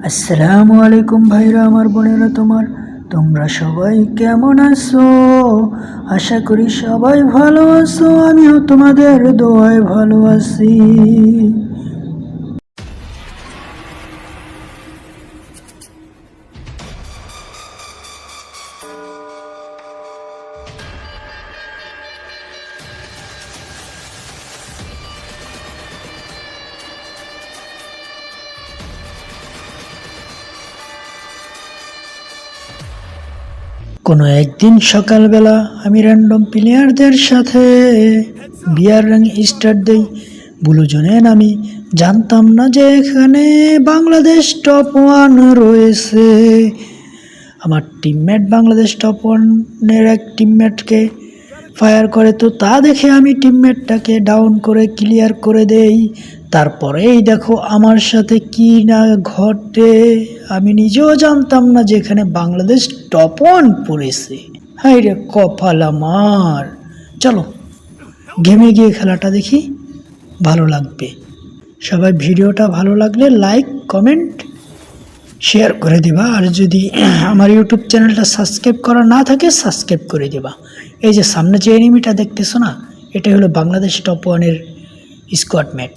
আসসালামু আলাইকুম ভাইরা, আমার বোনেরা, তোমরা সবাই কেমন আছো? আশা করি সবাই ভালো আছো। আমিও তোমাদের দোয়ায় ভালো আছি। কোনো একদিন সকালবেলা আমি র্যান্ডম প্লেয়ারদের সাথে বিয়ার রং স্টার্ট দেই। ব্লু জোনে আমি জানতাম না যে এখানে বাংলাদেশ টপ 1 রয়েছে। আমার টিমমেট বাংলাদেশ টপ 1-এর এক টিমমেটকে ফায়ার করে, তো তা দেখে আমি টিমমেটটাকে ডাউন করে ক্লিয়ার করে দেই। তারপরেই দেখো আমার সাথে কি না ঘটে। আমি নিজেও জানতাম না যে এখানে বাংলাদেশ টপ 1 পড়েছে। হাই রে কপাল আমার। চলো গেমে গিয়ে খেলাটা দেখি, ভালো লাগবে। সবাই ভিডিওটা ভালো লাগলে লাইক, কমেন্ট, শেয়ার করে দিবা। আর যদি আমার ইউটিউব চ্যানেলটা সাবস্ক্রাইব করা না থাকে, সাবস্ক্রাইব করে দিবা। এই যে সামনে যে এনিমিটা দেখতেছো না, এটা হলো বাংলাদেশ টপ 1-এর স্কোয়াডমেট।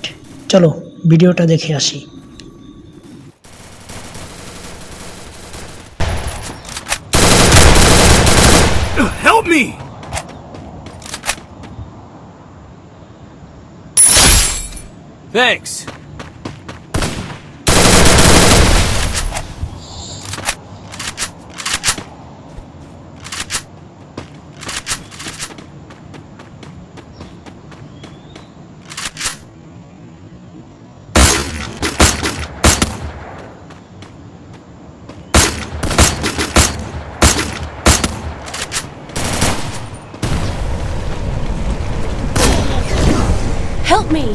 চলো ভিডিওটা দেখে আসি। Help me! Thanks. Help me!